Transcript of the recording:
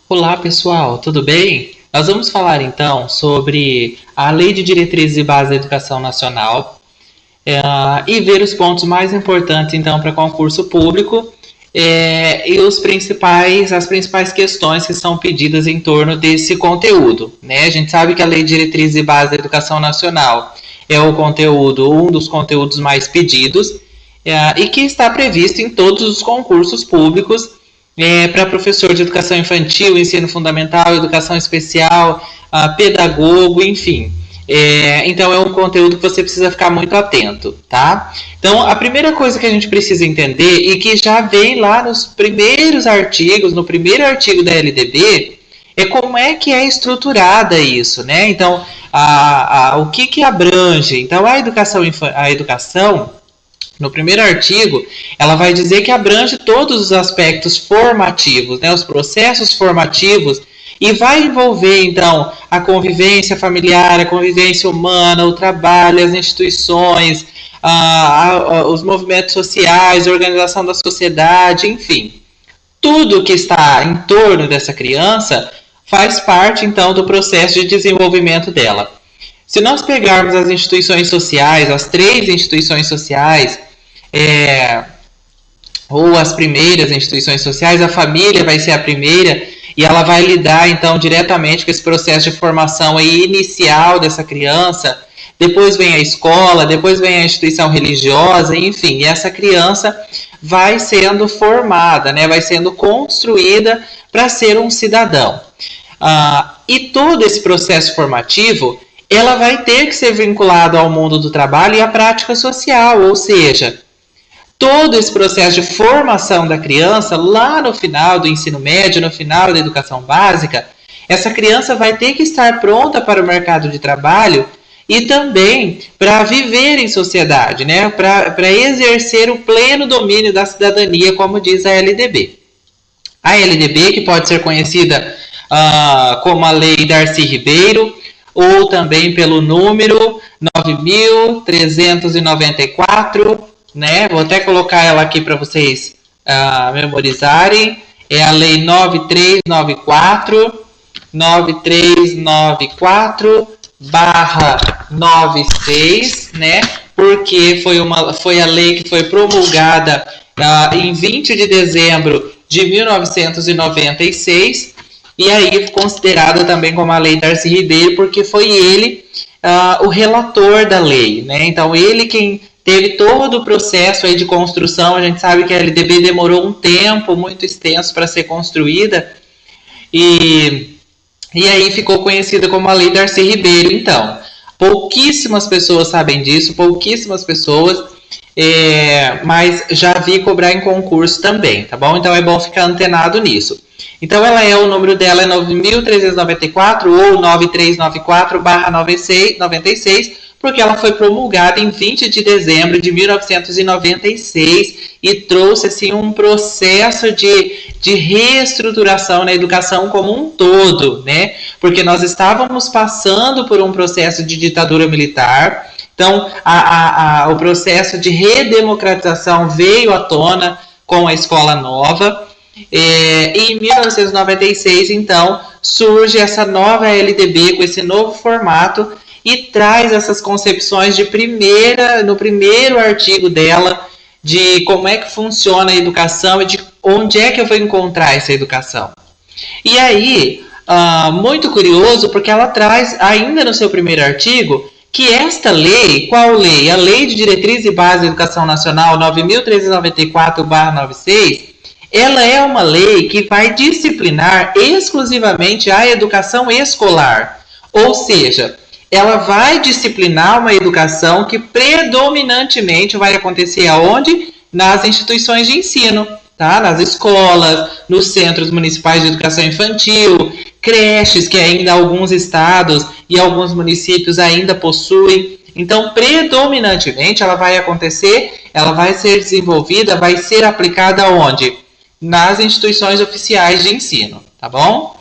Olá, pessoal, tudo bem? Nós vamos falar então sobre a Lei de Diretrizes e Bases da Educação Nacional e ver os pontos mais importantes então para concurso público e as principais questões que são pedidas em torno desse conteúdo, né? A gente sabe que a Lei de Diretrizes e Bases da Educação Nacional é um dos conteúdos mais pedidos e que está previsto em todos os concursos públicos para professor de educação infantil, ensino fundamental, educação especial, pedagogo, enfim. Então é um conteúdo que você precisa ficar muito atento, tá? Então a primeira coisa que a gente precisa entender e que já vem lá nos primeiros artigos, no primeiro artigo da LDB, é como é que é estruturada isso, né? Então o que abrange? Então a educação no primeiro artigo, ela vai dizer que abrange todos os aspectos formativos, né, os processos formativos, e vai envolver, então, a convivência familiar, a convivência humana, o trabalho, as instituições, os movimentos sociais, a organização da sociedade, enfim. Tudo que está em torno dessa criança faz parte, então, do processo de desenvolvimento dela. Se nós pegarmos as instituições sociais, as 3 instituições sociais, ou as primeiras instituições sociais, a família vai ser a primeira e ela vai lidar então diretamente com esse processo de formação aí inicial dessa criança. Depois vem a escola, depois vem a instituição religiosa, enfim, e essa criança vai sendo formada, né, vai sendo construída para ser um cidadão. E todo esse processo formativo, ela vai ter que ser vinculado ao mundo do trabalho e à prática social, ou seja, todo esse processo de formação da criança, lá no final do ensino médio, no final da educação básica, essa criança vai ter que estar pronta para o mercado de trabalho e também para viver em sociedade, né? Para exercer o pleno domínio da cidadania, como diz a LDB. A LDB, que pode ser conhecida como a Lei Darcy Ribeiro, ou também pelo número 9.394, né? Vou até colocar ela aqui para vocês memorizarem. É a Lei 9394/96, né? Porque foi a lei que foi promulgada em 20 de dezembro de 1996 e aí considerada também como a Lei Darcy Ribeiro, porque foi ele o relator da lei, né? Então ele quem teve todo o processo aí de construção. A gente sabe que a LDB demorou um tempo muito extenso para ser construída e aí ficou conhecida como a Lei Darcy Ribeiro. Então, pouquíssimas pessoas sabem disso, pouquíssimas pessoas, mas já vi cobrar em concurso também, tá bom? Então é bom ficar antenado nisso. Então o número dela é 9.394 ou 9394/96, porque ela foi promulgada em 20 de dezembro de 1996 e trouxe assim, um processo de reestruturação na educação como um todo, né? Porque nós estávamos passando por um processo de ditadura militar, então o processo de redemocratização veio à tona com a escola nova. E em 1996, então, surge essa nova LDB com esse novo formato e traz essas concepções no primeiro artigo dela, de como é que funciona a educação e de onde é que eu vou encontrar essa educação. E aí, muito curioso, porque ela traz, ainda no seu primeiro artigo, que esta lei, qual lei? A Lei de Diretrizes e Bases da Educação Nacional 9.394/96, ela é uma lei que vai disciplinar exclusivamente a educação escolar, ou seja, ela vai disciplinar uma educação que predominantemente vai acontecer aonde? Nas instituições de ensino, tá? Nas escolas, nos centros municipais de educação infantil, creches que ainda alguns estados e alguns municípios ainda possuem. Então, predominantemente, ela vai ser desenvolvida, vai ser aplicada onde? Nas instituições oficiais de ensino, tá bom?